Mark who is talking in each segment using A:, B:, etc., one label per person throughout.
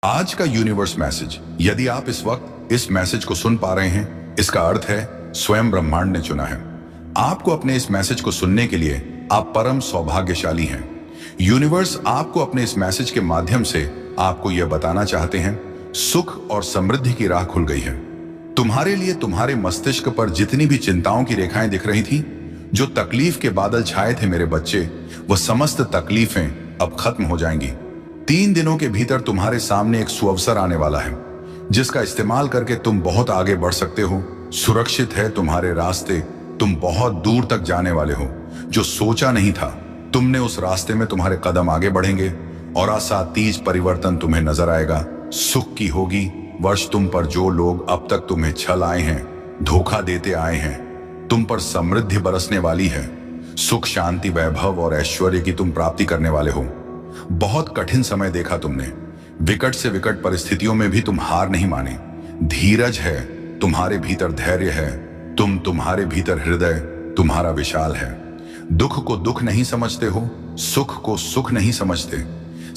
A: आज का universe message, यदि आप इस वक्त इस मैसेज को सुन पा रहे हैं, इसका अर्थ है स्वयं ब्रह्मांड ने चुना है आपको अपने इस मैसेज को सुनने के लिए। आप परम सौभाग्यशाली हैं। यूनिवर्स आपको अपने इस मैसेज के माध्यम से आपको यह बताना चाहते हैं, सुख और समृद्धि की राह खुल गई है तुम्हारे लिए। तुम्हारे मस्तिष्क पर जितनी भी चिंताओं की रेखाएं दिख रही थी, जो तकलीफ के बादल छाए थे मेरे बच्चे, वह समस्त तकलीफें अब खत्म हो जाएंगी। 3 दिनों के भीतर तुम्हारे सामने एक सुअवसर आने वाला है, जिसका इस्तेमाल करके तुम बहुत आगे बढ़ सकते हो। सुरक्षित है तुम्हारे रास्ते, तुम बहुत दूर तक जाने वाले हो। जो सोचा नहीं था तुमने, उस रास्ते में तुम्हारे कदम आगे बढ़ेंगे और असातीज परिवर्तन तुम्हें नजर आएगा। सुख की होगी वर्ष तुम पर। जो लोग अब तक तुम्हें छल आए हैं, धोखा देते आए हैं, तुम पर समृद्धि बरसने वाली है। सुख, शांति, वैभव और ऐश्वर्य की तुम प्राप्ति करने वाले हो। बहुत कठिन समय देखा तुमने, विकट से विकट परिस्थितियों में भी तुम हार नहीं माने। धीरज है तुम्हारे भीतर, धैर्य है तुम्हारे भीतर, हृदय तुम्हारा विशाल है। दुख को दुख नहीं समझते हो, सुख को सुख नहीं समझते।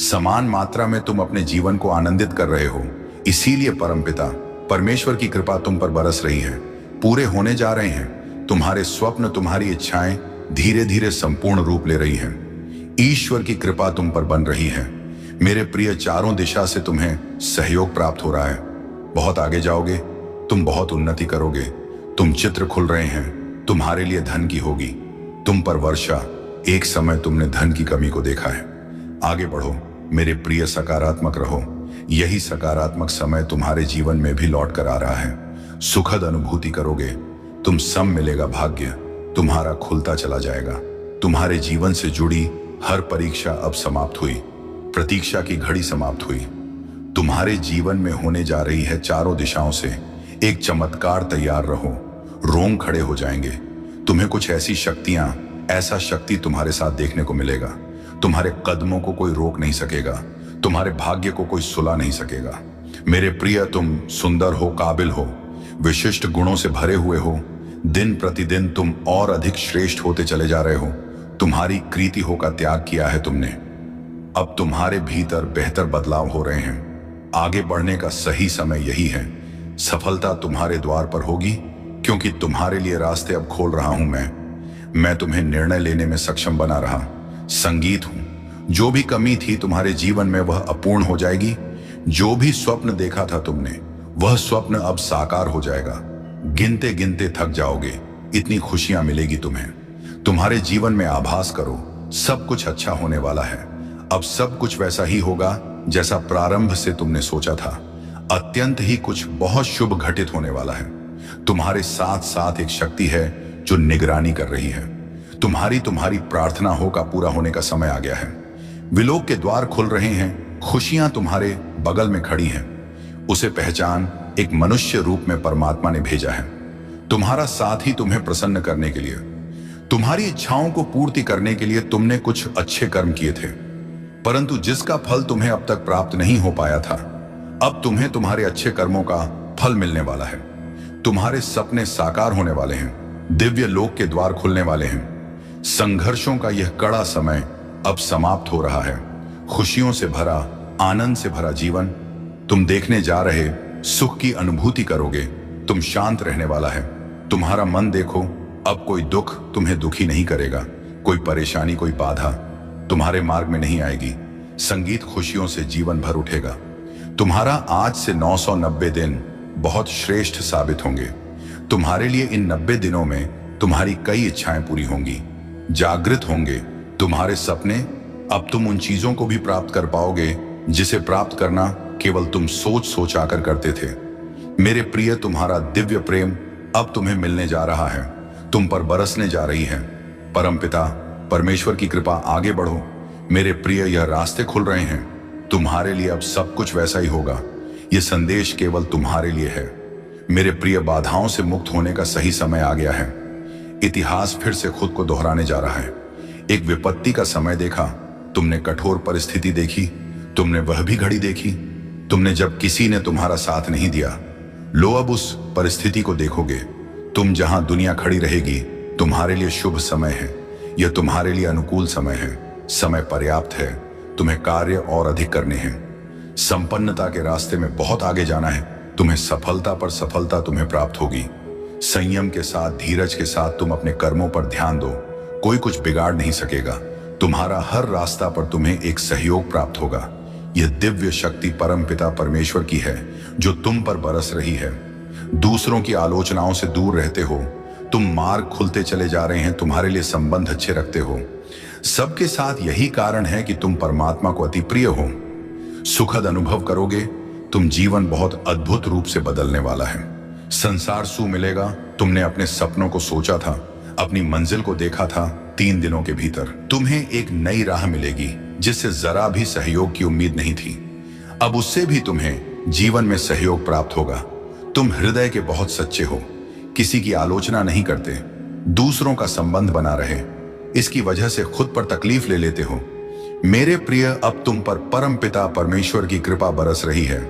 A: समान मात्रा में तुम अपने जीवन को आनंदित कर रहे हो। इसीलिए परमपिता परमेश्वर की कृपा तुम पर बरस रही है। पूरे होने जा रहे हैं तुम्हारे स्वप्न, तुम्हारी इच्छाएं धीरे धीरे संपूर्ण रूप ले रही हैं। ईश्वर की कृपा तुम पर बन रही है मेरे प्रिय। चारों दिशा से तुम्हें सहयोग प्राप्त हो रहा है। बहुत आगे जाओगे तुम, बहुत उन्नति करोगे तुम। चित्र खुल रहे हैं तुम्हारे लिए धन की होगी तुम पर वर्षा। एक समय तुमने धन की कमी को देखा है। आगे बढ़ो मेरे प्रिय, सकारात्मक रहो। यही सकारात्मक समय तुम्हारे जीवन में भी लौट कर आ रहा है। सुखद अनुभूति करोगे तुम, सब मिलेगा। भाग्य तुम्हारा खुलता चला जाएगा। तुम्हारे जीवन से जुड़ी हर परीक्षा अब समाप्त हुई, प्रतीक्षा की घड़ी समाप्त हुई। तुम्हारे जीवन में होने जा रही है चारों दिशाओं से एक चमत्कार। तैयार रहो, रोम खड़े हो जाएंगे। तुम्हें कुछ ऐसी शक्तियां, ऐसा शक्ति तुम्हारे साथ देखने को मिलेगा। तुम्हारे कदमों को कोई रोक नहीं सकेगा, तुम्हारे भाग्य को कोई सुला नहीं सकेगा। मेरे प्रिय, तुम सुंदर हो, काबिल हो, विशिष्ट गुणों से भरे हुए हो। दिन प्रतिदिन तुम और अधिक श्रेष्ठ होते चले जा रहे हो। तुम्हारी कृतियों का त्याग किया है तुमने। अब तुम्हारे भीतर बेहतर बदलाव हो रहे हैं। आगे बढ़ने का सही समय यही है। सफलता तुम्हारे द्वार पर होगी, क्योंकि तुम्हारे लिए रास्ते अब खोल रहा हूं मैं तुम्हें निर्णय लेने में सक्षम बना रहा। संगीत हूं। जो भी कमी थी तुम्हारे जीवन में, वह अपूर्ण हो जाएगी। जो भी स्वप्न देखा था तुमने, वह स्वप्न अब साकार हो जाएगा। गिनते गिनते थक जाओगे, इतनी खुशियां मिलेगी तुम्हें। तुम्हारे जीवन में आभास करो, सब कुछ अच्छा होने वाला है। अब सब कुछ वैसा ही होगा जैसा प्रारंभ से तुमने सोचा था। अत्यंत ही कुछ बहुत शुभ घटित होने वाला है। तुम्हारे साथ साथ एक शक्ति है जो निगरानी कर रही है। तुम्हारी प्रार्थनाओं का पूरा होने का समय आ गया है। विलोक के द्वार खुल रहे हैं। खुशियां तुम्हारे बगल में खड़ी हैं। उसे पहचान, एक मनुष्य रूप में परमात्मा ने भेजा है तुम्हारा साथ ही तुम्हें प्रसन्न करने के लिए। तुम्हारी इच्छाओं को पूर्ति करने के लिए तुमने कुछ अच्छे कर्म किए थे, परंतु जिसका फल तुम्हें अब तक प्राप्त नहीं हो पाया था, अब तुम्हें तुम्हारे अच्छे कर्मों का फल मिलने वाला है। तुम्हारे सपने साकार होने वाले हैं। दिव्य लोक के द्वार खुलने वाले हैं। संघर्षों का यह कड़ा समय अब समाप्त हो रहा है। खुशियों से भरा, आनंद से भरा जीवन तुम देखने जा रहे। सुख की अनुभूति करोगे। तुम शांत रहने वाला है। तुम्हारा मन देखो, अब कोई दुख तुम्हें दुखी नहीं करेगा। कोई परेशानी, कोई बाधा तुम्हारे मार्ग में नहीं आएगी। संगीत खुशियों से जीवन भर उठेगा। तुम्हारा आज से 990 दिन बहुत श्रेष्ठ साबित होंगे। तुम्हारे लिए इन 90 दिनों में तुम्हारी कई इच्छाएं पूरी होंगी। जागृत होंगे तुम्हारे सपने। अब तुम उन चीजों को भी प्राप्त कर पाओगे जिसे प्राप्त करना केवल तुम सोच आकर करते थे। मेरे प्रिय, तुम्हारा दिव्य प्रेम अब तुम्हें मिलने जा रहा है, तुम पर बरसने जा रही है। परमपिता परमेश्वर की कृपा, आगे बढ़ो मेरे प्रिय। यह रास्ते खुल रहे हैं तुम्हारे लिए। अब सब कुछ वैसा ही होगा। यह संदेश केवल तुम्हारे लिए है मेरे प्रिय। बाधाओं से मुक्त होने का सही समय आ गया है। इतिहास फिर से खुद को दोहराने जा रहा है। एक विपत्ति का समय देखा तुमने, कठोर परिस्थिति देखी तुमने, वह भी घड़ी देखी तुमने जब किसी ने तुम्हारा साथ नहीं दिया। लो, अब उस परिस्थिति को देखोगे तुम। जहां दुनिया खड़ी रहेगी, तुम्हारे लिए शुभ समय है। यह तुम्हारे लिए अनुकूल समय है। समय पर्याप्त है। तुम्हें कार्य और अधिक करने हैं। संपन्नता के रास्ते में बहुत आगे जाना है। तुम्हें सफलता पर सफलता तुम्हें प्राप्त होगी। संयम के साथ, धीरज के साथ तुम अपने कर्मों पर ध्यान दो। कोई कुछ बिगाड़ नहीं सकेगा। तुम्हारा हर रास्ता पर तुम्हें एक सहयोग प्राप्त होगा। यह दिव्य शक्ति परमपिता परमेश्वर की है जो तुम पर बरस रही है। दूसरों की आलोचनाओं से दूर रहते हो। तुम मार्ग खुलते चले जा रहे हैं। तुम्हारे लिए संबंध अच्छे रखते हो। सबके साथ यही कारण है कि तुम परमात्मा को अति प्रिय हो। सुखद अनुभव करोगे। तुम जीवन बहुत अद्भुत रूप से बदलने वाला है। संसार सु मिलेगा। तुमने अपने सपनों को सोचा था, अपनी मंजिल को देखा था। 3 दिनों के भीतर तुम्हें एक नई राह मिलेगी जिससे जरा भी सहयोग की उम्मीद नहीं थी। अब उससे भी तुम्हें जीवन में सहयोग प्राप्त होगा। तुम हृदय के बहुत सच्चे हो, किसी की आलोचना नहीं करते, दूसरों का संबंध बना रहे, इसकी वजह से खुद पर तकलीफ ले लेते हो। मेरे प्रिय, अब तुम पर परम पिता परमेश्वर की कृपा बरस रही है।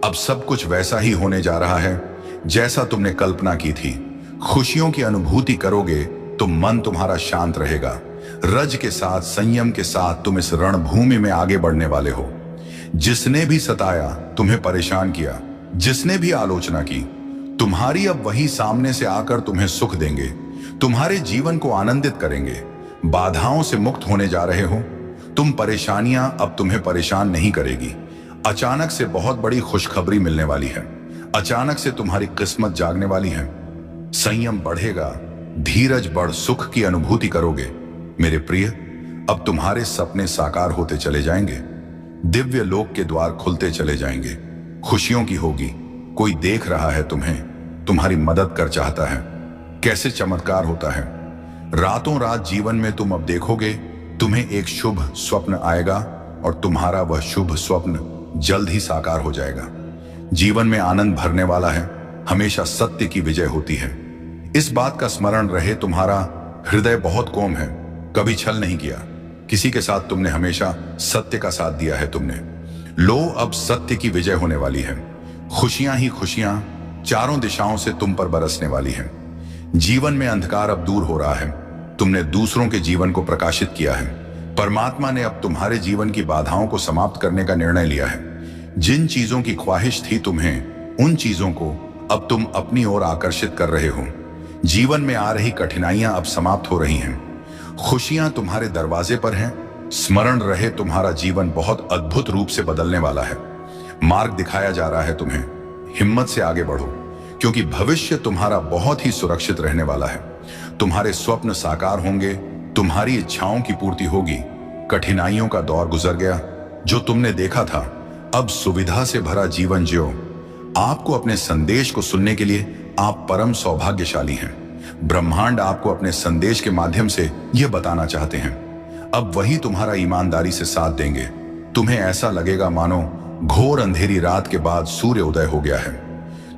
A: अब सब कुछ वैसा ही होने जा रहा है जैसा तुमने कल्पना की थी। खुशियों की अनुभूति करोगे तो मन तुम्हारा शांत रहेगा। रज के साथ, संयम के साथ तुम इस रणभूमि में आगे बढ़ने वाले हो। जिसने भी सताया, तुम्हें परेशान किया, जिसने भी आलोचना की, तुम्हारी अब वही सामने से आकर तुम्हें सुख देंगे, तुम्हारे जीवन को आनंदित करेंगे। बाधाओं से मुक्त होने जा रहे हो। तुम परेशानियां अब तुम्हें परेशान नहीं करेगी। अचानक से बहुत बड़ी खुशखबरी मिलने वाली है। अचानक से तुम्हारी किस्मत जागने वाली है। संयम बढ़ेगा, धीरज बढ़, सुख की अनुभूति करोगे। मेरे प्रिय, अब तुम्हारे सपने साकार होते चले जाएंगे। दिव्य लोक के द्वार खुलते चले जाएंगे। खुशियों की होगी। कोई देख रहा है तुम्हें, तुम्हारी मदद कर चाहता है। कैसे चमत्कार होता है। रातों रात जीवन में तुम अब देखोगे, तुम्हें एक शुभ स्वप्न आएगा और तुम्हारा वह शुभ स्वप्न जल्द ही साकार हो जाएगा। जीवन में आनंद भरने वाला है। हमेशा सत्य की विजय होती है। इस बात का स्मरण रहे, तुम्हारा हृदय बहुत कोम है, कभी छल नहीं किया। किसी के साथ तुमने हमेशा सत्य का साथ दिया है। तुमने लो, अब सत्य की विजय होने वाली है। खुशियां ही खुशियां चारों दिशाओं से तुम पर बरसने वाली हैं। जीवन में अंधकार अब दूर हो रहा है। तुमने दूसरों के जीवन को प्रकाशित किया है। परमात्मा ने अब तुम्हारे जीवन की बाधाओं को समाप्त करने का निर्णय लिया है। जिन चीजों की ख्वाहिश थी तुम्हें, उन चीजों को अब तुम अपनी ओर आकर्षित कर रहे हो। जीवन में आ रही कठिनाइयां अब समाप्त हो रही हैं। खुशियां तुम्हारे दरवाजे पर हैं। स्मरण रहे, तुम्हारा जीवन बहुत अद्भुत रूप से बदलने वाला है। मार्ग दिखाया जा रहा है तुम्हें। हिम्मत से आगे बढ़ो, क्योंकि भविष्य तुम्हारा बहुत ही सुरक्षित रहने वाला है। तुम्हारे स्वप्न साकार होंगे। तुम्हारी इच्छाओं की पूर्ति होगी। कठिनाइयों का दौर गुजर गया। जो तुमने देखा था, अब सुविधा से भरा जीवन जियो। आपको अपने संदेश को सुनने के लिए आप परम सौभाग्यशाली हैं। ब्रह्मांड आपको अपने संदेश के माध्यम से यह बताना चाहते हैं। अब वही तुम्हारा ईमानदारी से साथ देंगे। तुम्हें ऐसा लगेगा मानो घोर अंधेरी रात के बाद सूर्य उदय हो गया है।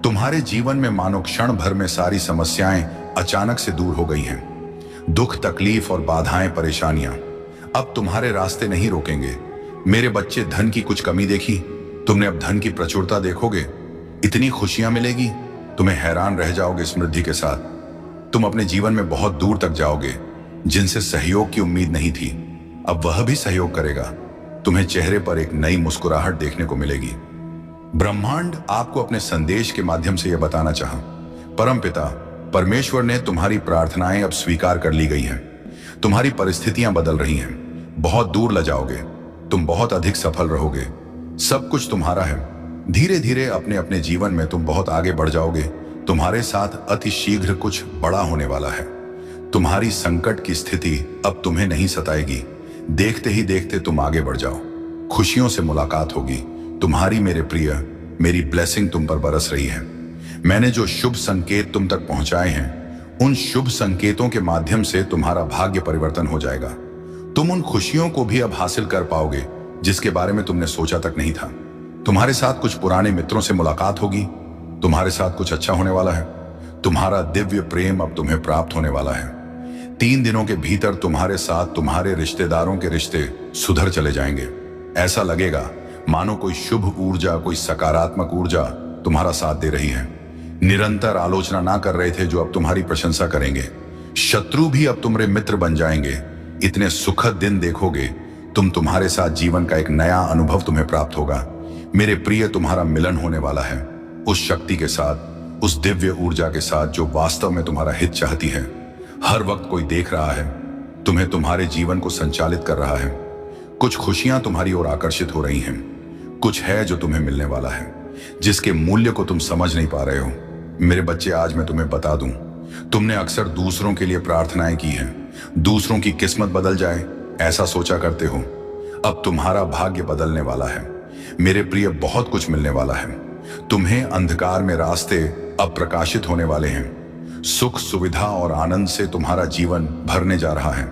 A: तुम्हारे जीवन में मानो क्षण भर में सारी समस्याएं अचानक से दूर हो गई हैं। दुख, तकलीफ और बाधाएं, परेशानियां अब तुम्हारे रास्ते नहीं रोकेंगे। मेरे बच्चे, धन की कुछ कमी देखी? तुमने अब धन की प्रचुरता देखोगे। इतनी खुशियां मिलेगी, तुम्हें हैरान रह जाओगे समृद्धि के साथ। तुम अपने जीवन में बहुत दूर तक जाओगे। जिनसे सहयोग की उम्मीद नहीं थी, अब वह भी सहयोग करेगा। तुम्हें चेहरे पर एक नई मुस्कुराहट देखने को मिलेगी। ब्रह्मांड आपको अपने संदेश के माध्यम से यह बताना चाहा, परमपिता परमेश्वर ने तुम्हारी प्रार्थनाएं अब स्वीकार कर ली गई हैं। तुम्हारी परिस्थितियां बदल रही हैं। बहुत दूर ले जाओगे। तुम बहुत अधिक सफल रहोगे। सब कुछ तुम्हारा है। धीरे धीरे अपने अपने जीवन में तुम बहुत आगे बढ़ जाओगे। तुम्हारे साथ अति शीघ्र कुछ बड़ा होने वाला है। तुम्हारी संकट की स्थिति अब तुम्हें नहीं सताएगी। देखते ही देखते तुम आगे बढ़ जाओ। खुशियों से मुलाकात होगी तुम्हारी। मेरे प्रिय, मेरी ब्लेसिंग तुम पर बरस रही है। मैंने जो शुभ संकेत तुम तक पहुंचाए हैं, उन शुभ संकेतों के माध्यम से तुम्हारा भाग्य परिवर्तन हो जाएगा। तुम उन खुशियों को भी अब हासिल कर पाओगे जिसके बारे में तुमने सोचा तक नहीं था। तुम्हारे साथ कुछ पुराने मित्रों से मुलाकात होगी। तुम्हारे साथ कुछ अच्छा होने वाला है। तुम्हारा दिव्य प्रेम अब तुम्हें प्राप्त होने वाला है। 3 दिनों के भीतर तुम्हारे साथ तुम्हारे रिश्तेदारों के रिश्ते सुधर चले जाएंगे। ऐसा लगेगा मानो कोई शुभ ऊर्जा, कोई सकारात्मक ऊर्जा तुम्हारा साथ दे रही है। निरंतर आलोचना ना कर रहे थे जो अब तुम्हारी प्रशंसा करेंगे। शत्रु भी अब तुम्हारे मित्र बन जाएंगे। इतने सुखद दिन देखोगे तुम। तुम्हारे साथ जीवन का एक नया अनुभव तुम्हें प्राप्त होगा। मेरे प्रिय, तुम्हारा मिलन होने वाला है उस शक्ति के साथ, उस दिव्य ऊर्जा के साथ जो वास्तव में तुम्हारा हित चाहती है। हर वक्त कोई देख रहा है, तुम्हें तुम्हारे जीवन को संचालित कर रहा है। कुछ खुशियां तुम्हारी ओर आकर्षित हो रही हैं। कुछ है जो तुम्हें मिलने वाला है, जिसके मूल्य को तुम समझ नहीं पा रहे हो। मेरे बच्चे, आज मैं तुम्हें बता दूं, तुमने अक्सर दूसरों के लिए प्रार्थनाएं की हैं, दूसरों की किस्मत बदल जाए ऐसा सोचा करते हो। अब तुम्हारा भाग्य बदलने वाला है मेरे प्रिय, बहुत कुछ मिलने वाला है तुम्हें। अंधकार में रास्ते अब प्रकाशित होने वाले हैं। सुख, सुविधा और आनंद से तुम्हारा जीवन भरने जा रहा है।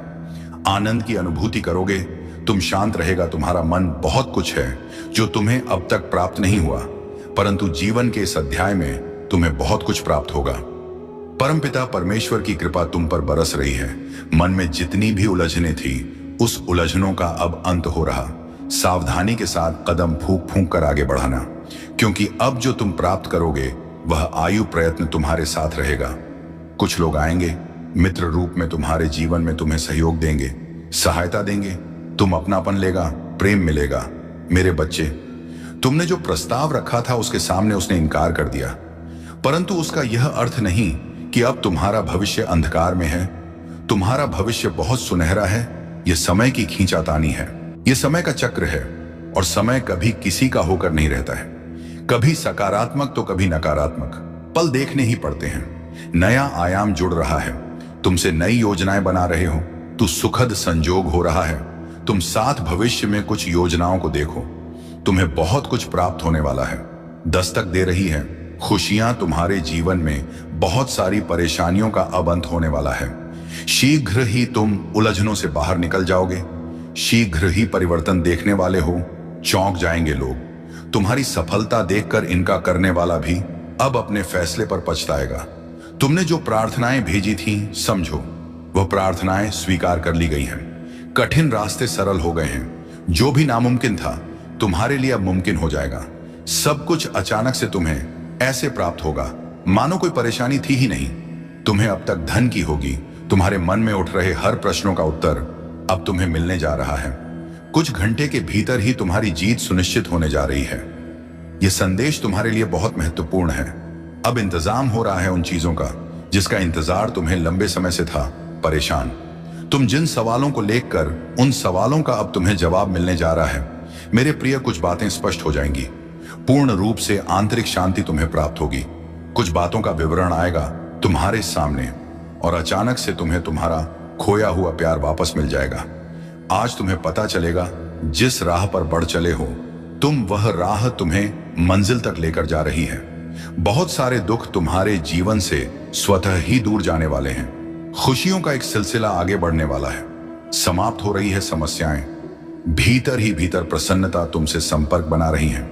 A: आनंद की अनुभूति करोगे, तुम शांत रहेगा। तुम्हारा मन, बहुत कुछ है जो तुम्हें अब तक प्राप्त नहीं हुआ, परंतु जीवन के इस अध्याय में तुम्हें बहुत कुछ प्राप्त होगा। परमपिता परमेश्वर की कृपा तुम पर बरस रही है। मन में जितनी भी उलझने थी, उस उलझनों का अब अंत हो रहा। सावधानी के साथ कदम फूंक फूंक कर आगे बढ़ाना, क्योंकि अब जो तुम प्राप्त करोगे वह आयु प्रयत्न तुम्हारे साथ रहेगा। कुछ लोग आएंगे, मित्र रूप में तुम्हारे जीवन में तुम्हें सहयोग देंगे, सहायता देंगे। तुम अपनापन लेगा, प्रेम मिलेगा। मेरे बच्चे, तुमने जो प्रस्ताव रखा था उसके सामने उसने इनकार कर दिया, परंतु उसका यह अर्थ नहीं कि अब तुम्हारा भविष्य अंधकार में है। तुम्हारा भविष्य बहुत सुनहरा है। यह समय की खींचातानी है, यह समय का चक्र है, और समय कभी किसी का होकर नहीं रहता है। कभी सकारात्मक तो कभी नकारात्मक पल देखने ही पड़ते हैं। नया आयाम जुड़ रहा है, तुमसे नई योजनाएं बना रहे हो, तो सुखद संजोग हो रहा है। तुम साथ भविष्य में कुछ योजनाओं को देखो, तुम्हें बहुत कुछ प्राप्त होने वाला है। दस्तक दे रही है खुशियां तुम्हारे जीवन में। बहुत सारी परेशानियों का अब अंत होने वाला है। शीघ्र ही तुम उलझनों से बाहर निकल जाओगे। शीघ्र ही परिवर्तन देखने वाले हो। चौंक जाएंगे लोग। तुम्हारी सफलता देखकर इनका करने वाला भी अब अपने फैसले पर पछताएगा। तुमने जो प्रार्थनाएं भेजी थी, समझो वह प्रार्थनाएं स्वीकार कर ली गई हैं। कठिन रास्ते सरल हो गए हैं। जो भी नामुमकिन था तुम्हारे लिए अब मुमकिन हो जाएगा। सब कुछ अचानक से तुम्हें ऐसे प्राप्त होगा मानो कोई परेशानी थी ही नहीं। तुम्हें अब तक धन की होगी। तुम्हारे मन में उठ रहे हर प्रश्नों का उत्तर अब तुम्हें मिलने जा रहा है। कुछ घंटे के भीतर ही तुम्हारी जीत सुनिश्चित होने जा रही है। यह संदेश तुम्हारे लिए बहुत महत्वपूर्ण है। अब इंतजाम हो रहा है उन चीजों का जिसका इंतजार तुम्हें लंबे समय से था। परेशान तुम जिन सवालों को लेकर, उन सवालों का अब तुम्हें जवाब मिलने जा रहा है। मेरे प्रिय, कुछ बातें स्पष्ट हो जाएंगी। पूर्ण रूप से आंतरिक शांति तुम्हें प्राप्त होगी। कुछ बातों का विवरण आएगा तुम्हारे सामने, और अचानक से तुम्हें तुम्हारा खोया हुआ प्यार वापस मिल जाएगा। आज तुम्हें पता चलेगा जिस राह पर बढ़ चले हो तुम, वह राह तुम्हें मंजिल तक लेकर जा रही है। बहुत सारे दुख तुम्हारे जीवन से स्वतः ही दूर जाने वाले हैं। खुशियों का एक सिलसिला आगे बढ़ने वाला है। समाप्त हो रही है समस्याएं। भीतर ही भीतर प्रसन्नता तुमसे संपर्क बना रही है।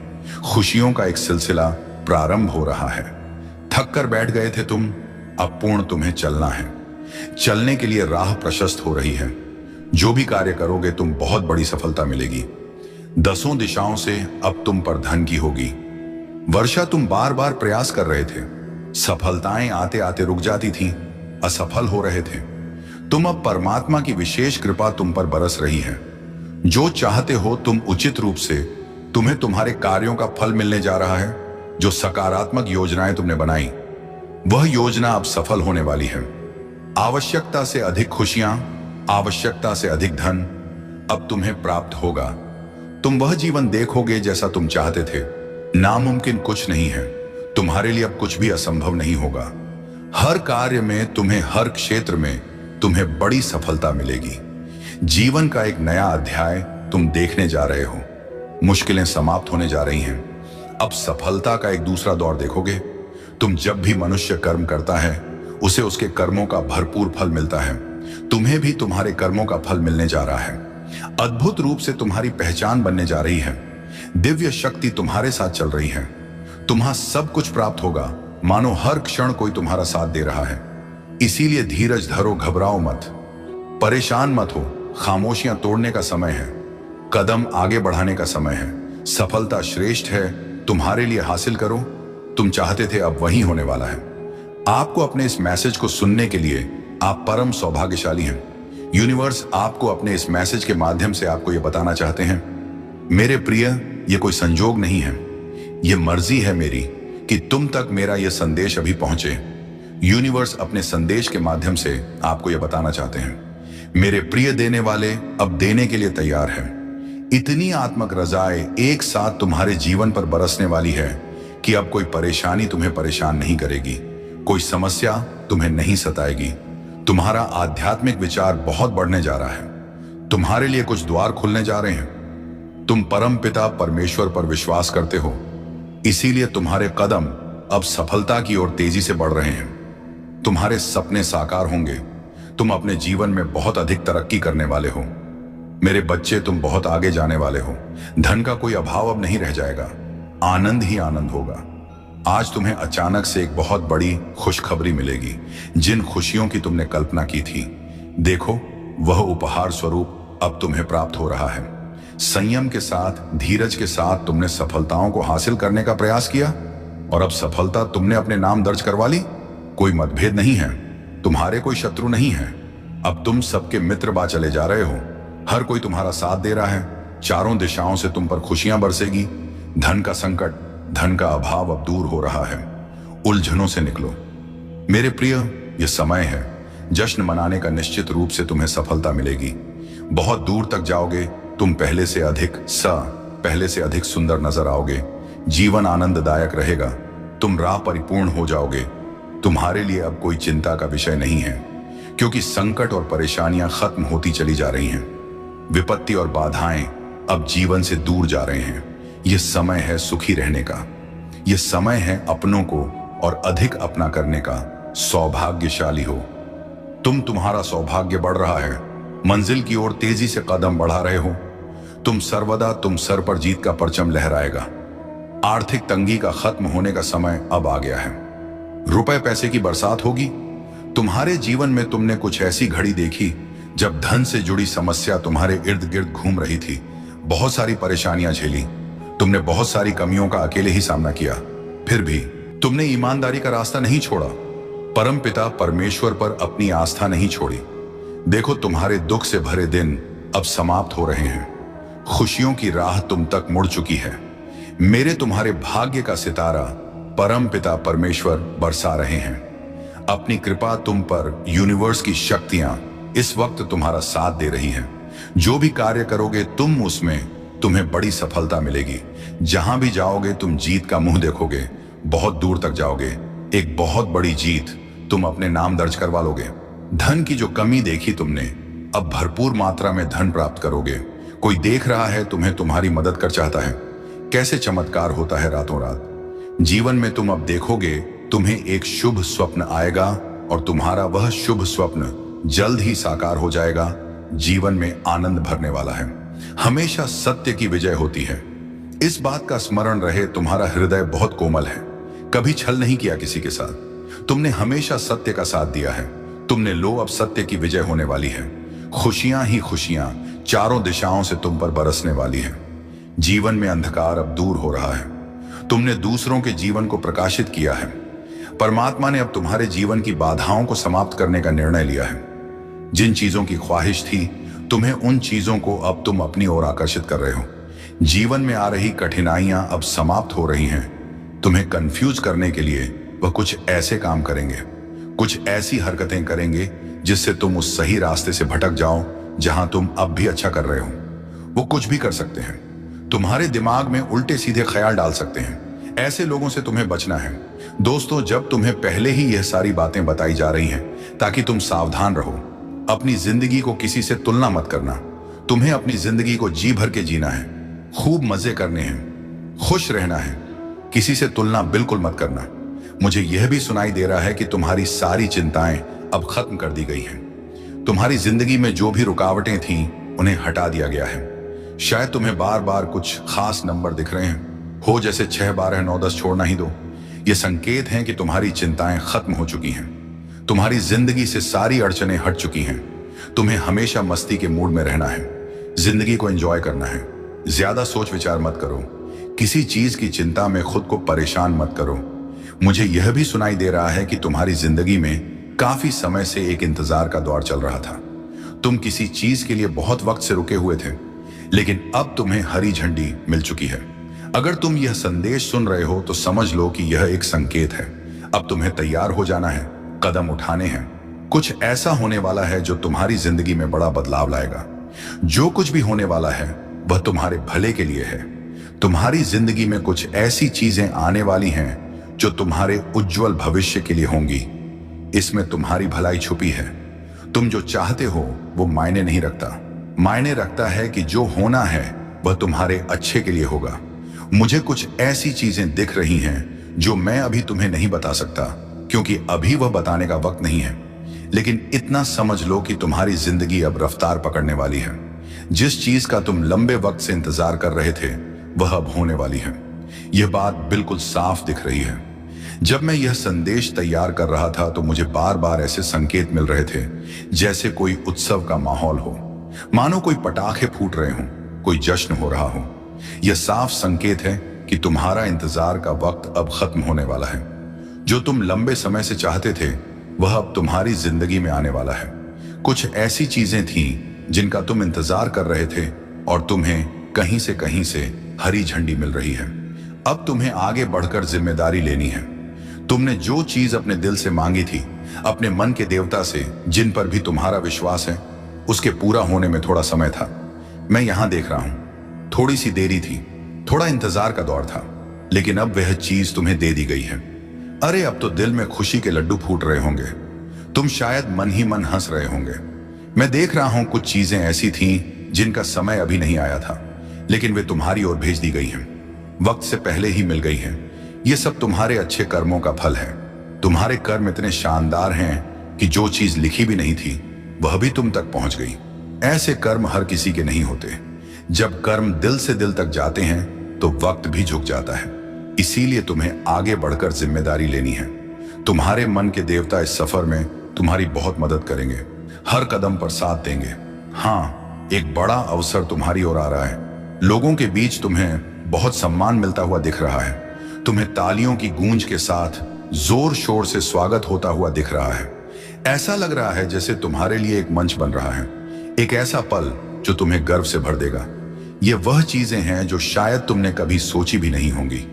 A: खुशियों का एक सिलसिला प्रारंभ हो रहा है। थक कर बैठ गए थे तुम, अब पूर्ण तुम्हें चलना है। चलने के लिए राह प्रशस्त हो रही है। जो भी कार्य करोगे तुम बहुत बड़ी सफलता मिलेगी। दसों दिशाओं से अब तुम पर धन की होगी वर्षा। तुम बार बार प्रयास कर रहे थे, सफलताएं आते आते रुक जाती थीं, असफल हो रहे थे। तुम अब परमात्मा की विशेष कृपा तुम पर बरस रही है। जो चाहते हो तुम उचित रूप से, तुम्हें तुम्हारे कार्यों का फल मिलने जा रहा है। जो सकारात्मक योजनाएं तुमने बनाई, वह योजना अब सफल होने वाली है। आवश्यकता से अधिक खुशियां, आवश्यकता से अधिक धन अब तुम्हें प्राप्त होगा। तुम वह जीवन देखोगे जैसा तुम चाहते थे। नामुमकिन कुछ नहीं है। तुम्हारे लिए अब कुछ भी असंभव नहीं होगा। हर कार्य में तुम्हें, हर क्षेत्र में तुम्हें बड़ी सफलता मिलेगी। जीवन का एक नया अध्याय तुम देखने जा रहे हो। मुश्किलें समाप्त होने जा रही हैं। अब सफलता का एक दूसरा दौर देखोगे। तुम जब भी मनुष्य कर्म करता है, उसे उसके कर्मों का भरपूर फल मिलता है। तुम्हें भी तुम्हारे कर्मों का फल मिलने जा रहा है। अद्भुत रूप से तुम्हारी पहचान बनने जा रही है। दिव्य शक्ति तुम्हारे साथ चल रही है। तुम्हां सब कुछ प्राप्त होगा, मानो हर क्षण कोई तुम्हारा साथ दे रहा है। इसीलिए धीरज धरो, घबराओ मत, परेशान मत हो। खामोशियां तोड़ने का समय है, कदम आगे बढ़ाने का समय है। सफलता श्रेष्ठ है, तुम्हारे लिए हासिल करो। तुम चाहते थे, अब वही होने वाला है। आपको अपने इस मैसेज को सुनने के लिए आप परम सौभाग्यशाली हैं। यूनिवर्स आपको अपने इस मैसेज के माध्यम से आपको यह बताना चाहते हैं मेरे प्रिय, ये कोई संजोग नहीं है, ये मर्जी है मेरी कि तुम तक मेरा यह संदेश अभी पहुंचे। यूनिवर्स अपने संदेश के माध्यम से आपको यह बताना चाहते हैं, मेरे प्रिय देने वाले अब देने के लिए तैयार हैं। इतनी आत्मक रजाएं एक साथ तुम्हारे जीवन पर बरसने वाली है कि अब कोई परेशानी तुम्हें परेशान नहीं करेगी, कोई समस्या तुम्हें नहीं सताएगी। तुम्हारा आध्यात्मिक विचार बहुत बढ़ने जा रहा है, तुम्हारे लिए कुछ द्वार खुलने जा रहे हैं। तुम परम पिता परमेश्वर पर विश्वास करते हो, इसीलिए तुम्हारे कदम अब सफलता की ओर तेजी से बढ़ रहे हैं। तुम्हारे सपने साकार होंगे, तुम अपने जीवन में बहुत अधिक तरक्की करने वाले हो। मेरे बच्चे, तुम बहुत आगे जाने वाले हो। धन का कोई अभाव अब नहीं रह जाएगा, आनंद ही आनंद होगा। आज तुम्हें अचानक से एक बहुत बड़ी खुशखबरी मिलेगी। जिन खुशियों की तुमने कल्पना की थी, देखो वह उपहार स्वरूप अब तुम्हें प्राप्त हो रहा है। संयम के साथ, धीरज के साथ तुमने सफलताओं को हासिल करने का प्रयास किया और अब सफलता तुमने अपने नाम दर्ज करवा ली। कोई मतभेद नहीं है, तुम्हारे कोई शत्रु नहीं है। अब तुम सबके मित्र बा चले जा रहे हो। हर कोई तुम्हारा साथ दे रहा है। चारों दिशाओं से तुम पर खुशियां बरसेगी। धन का संकट, धन का अभाव अब दूर हो रहा है। उलझनों से निकलो मेरे प्रिय, यह समय है जश्न मनाने का। निश्चित रूप से तुम्हें सफलता मिलेगी, बहुत दूर तक जाओगे। तुम पहले से अधिक सुंदर नजर आओगे। जीवन आनंददायक रहेगा, तुम राह परिपूर्ण हो जाओगे। तुम्हारे लिए अब कोई चिंता का विषय नहीं है, क्योंकि संकट और परेशानियां खत्म होती चली जा रही हैं। विपत्ति और बाधाएं अब जीवन से दूर जा रहे हैं। यह समय है सुखी रहने का, यह समय है अपनों को और अधिक अपना करने का। सौभाग्यशाली हो तुम, तुम्हारा सौभाग्य बढ़ रहा है। मंजिल की ओर तेजी से कदम बढ़ा रहे हो। तुम सर पर जीत का परचम लहराएगा। आर्थिक तंगी का खत्म होने का समय अब आ गया है। रुपए पैसे की बरसात होगी। तुम्हारे जीवन में तुमने कुछ ऐसी घड़ी देखी जब धन से जुड़ी समस्या तुम्हारे इर्द गिर्द घूम रही थी। बहुत सारी परेशानियां झेली, तुमने बहुत सारी कमियों का अकेले ही सामना किया। फिर भी तुमने ईमानदारी का रास्ता नहीं छोड़ा, परम पिता परमेश्वर पर अपनी आस्था नहीं छोड़ी। देखो, तुम्हारे दुख से भरे दिन अब समाप्त हो रहे हैं। खुशियों की राह तुम तक मुड़ चुकी है। मेरे तुम्हारे भाग्य का सितारा परम पिता परमेश्वर बरसा रहे हैं अपनी कृपा तुम पर। यूनिवर्स की शक्तियां इस वक्त तुम्हारा साथ दे रही हैं। जो भी कार्य करोगे तुम, उसमें तुम्हें बड़ी सफलता मिलेगी। जहां भी जाओगे तुम जीत का मुंह देखोगे। बहुत दूर तक जाओगे, एक बहुत बड़ी जीत तुम अपने नाम दर्ज करवा लोगे। धन की जो कमी देखी तुमने, अब भरपूर मात्रा में धन प्राप्त करोगे। कोई देख रहा है तुम्हें, तुम्हारी मदद कर चाहता है। कैसे चमत्कार होता है रातों रात। जीवन में तुम अब देखोगे, तुम्हें एक शुभ स्वप्न आएगा और तुम्हारा वह शुभ स्वप्न जल्द ही साकार हो जाएगा। जीवन में आनंद भरने वाला है। हमेशा सत्य की विजय होती है। इस बात का स्मरण रहे, तुम्हारा हृदय बहुत कोमल है। कभी छल नहीं किया किसी के साथ। तुमने हमेशा सत्य का साथ दिया है। तुमने लो, अब सत्य की विजय होने वाली है। खुशियां ही खुशियां चारों दिशाओं से तुम पर बरसने वाली है। जीवन में अंधकार अब दूर हो रहा है। तुमने दूसरों के जीवन को प्रकाशित किया है। परमात्मा ने अब तुम्हारे जीवन की बाधाओं को समाप्त करने का निर्णय लिया है। जिन चीजों की ख्वाहिश थी तुम्हें, उन चीजों को अब तुम अपनी ओर आकर्षित कर रहे हो। जीवन में आ रही कठिनाइयां अब समाप्त हो रही हैं। तुम्हें कंफ्यूज करने के लिए वह कुछ ऐसे काम करेंगे, कुछ ऐसी हरकतें करेंगे जिससे तुम उस सही रास्ते से भटक जाओ जहां तुम अब भी अच्छा कर रहे हो। वो कुछ भी कर सकते हैं, तुम्हारे दिमाग में उल्टे सीधे ख्याल डाल सकते हैं। ऐसे लोगों से तुम्हें बचना है। दोस्तों, जब तुम्हें पहले ही यह सारी बातें बताई जा रही हैं ताकि तुम सावधान रहो। अपनी जिंदगी को किसी से तुलना मत करना। तुम्हें अपनी जिंदगी को जी भर के जीना है, खूब मजे करने हैं, खुश रहना है। किसी से तुलना बिल्कुल मत करना। मुझे यह भी सुनाई दे रहा है कि तुम्हारी सारी चिंताएं अब खत्म कर दी गई हैं। तुम्हारी जिंदगी में जो भी रुकावटें थीं, उन्हें हटा दिया गया है। शायद तुम्हें बार बार कुछ खास नंबर दिख रहे हैं, हो जैसे 6, 12, 9, 10 छोड़ना ही दो। ये संकेत हैं कि तुम्हारी चिंताएं खत्म हो चुकी हैं। तुम्हारी जिंदगी से सारी अड़चनें हट चुकी हैं। तुम्हें हमेशा मस्ती के मूड में रहना है, जिंदगी को एंजॉय करना है। ज्यादा सोच विचार मत करो, किसी चीज की चिंता में खुद को परेशान मत करो। मुझे यह भी सुनाई दे रहा है कि तुम्हारी जिंदगी में काफी समय से एक इंतजार का दौर चल रहा था। तुम किसी चीज के लिए बहुत वक्त से रुके हुए थे। लेकिन अब तुम्हें हरी झंडी मिल चुकी है। अगर तुम यह संदेश सुन रहे हो तो समझ लो कि यह एक संकेत है। अब तुम्हें तैयार हो जाना है, कदम उठाने हैं। कुछ ऐसा होने वाला है जो तुम्हारी जिंदगी में बड़ा बदलाव लाएगा। जो कुछ भी होने वाला है वह तुम्हारे भले के लिए है। तुम्हारी जिंदगी में कुछ ऐसी चीजें आने वाली हैं जो तुम्हारे उज्जवल भविष्य के लिए होंगी। इसमें तुम्हारी भलाई छुपी है। तुम जो चाहते हो वो मायने नहीं रखता। मायने रखता है कि जो होना है वह तुम्हारे अच्छे के लिए होगा। मुझे कुछ ऐसी चीजें दिख रही हैं जो मैं अभी तुम्हें नहीं बता सकता, क्योंकि अभी वह बताने का वक्त नहीं है। लेकिन इतना समझ लो कि तुम्हारी जिंदगी अब रफ्तार पकड़ने वाली है। जिस चीज का तुम लंबे वक्त से इंतजार कर रहे थे वह अब होने वाली है। यह बात बिल्कुल साफ दिख रही है। जब मैं यह संदेश तैयार कर रहा था तो मुझे बार बार ऐसे संकेत मिल रहे थे जैसे कोई उत्सव का माहौल हो, मानो कोई पटाखे फूट रहे हों, कोई जश्न हो रहा हो। यह साफ संकेत है कि तुम्हारा इंतजार का वक्त अब खत्म होने वाला है। जो तुम लंबे समय से चाहते थे वह अब तुम्हारी जिंदगी में आने वाला है। कुछ ऐसी चीजें थीं जिनका तुम इंतजार कर रहे थे और तुम्हें कहीं से हरी झंडी मिल रही है। अब तुम्हें आगे बढ़कर जिम्मेदारी लेनी है। तुमने जो चीज अपने दिल से मांगी थी, अपने मन के देवता से जिन पर भी तुम्हारा विश्वास है, उसके पूरा होने में थोड़ा समय था। मैं यहां देख रहा हूं। थोड़ी सी देरी थी, थोड़ा इंतजार का दौर था, लेकिन अब वह चीज तुम्हें दे दी गई है। अरे अब तो दिल में खुशी के लड्डू फूट रहे होंगे। तुम शायद मन ही मन हंस रहे होंगे। मैं देख रहा हूं कुछ चीजें ऐसी थीं जिनका समय अभी नहीं आया था, लेकिन वे तुम्हारी ओर भेज दी गई हैं। वक्त से पहले ही मिल गई हैं। ये सब तुम्हारे अच्छे कर्मों का फल है। तुम्हारे कर्म इतने शानदार हैं कि जो चीज लिखी भी नहीं थी वह भी तुम तक पहुंच गई। ऐसे कर्म हर किसी के नहीं होते। जब कर्म दिल से दिल तक जाते हैं तो वक्त भी झुक जाता है। इसीलिए तुम्हें आगे बढ़कर जिम्मेदारी लेनी है। तुम्हारे मन के देवता इस सफर में तुम्हारी बहुत मदद करेंगे, हर कदम पर साथ देंगे। हाँ, एक बड़ा अवसर तुम्हारी ओर आ रहा है। लोगों के बीच तुम्हें बहुत सम्मान मिलता हुआ दिख रहा है। तुम्हें तालियों की गूंज के साथ जोर शोर से स्वागत होता हुआ दिख रहा है। ऐसा लग रहा है जैसे तुम्हारे लिए एक मंच बन रहा है, एक ऐसा पल जो तुम्हें गर्व से भर देगा। ये वह चीजें हैं जो शायद तुमने कभी सोची भी नहीं होंगी।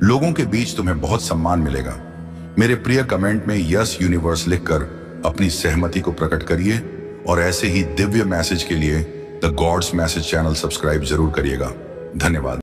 A: लोगों के बीच तुम्हें बहुत सम्मान मिलेगा। मेरे प्रिय कमेंट में यस यूनिवर्स लिखकर अपनी सहमति को प्रकट करिए और ऐसे ही दिव्य मैसेज के लिए the gods message channel subscribe जरूर करिएगा। धन्यवाद।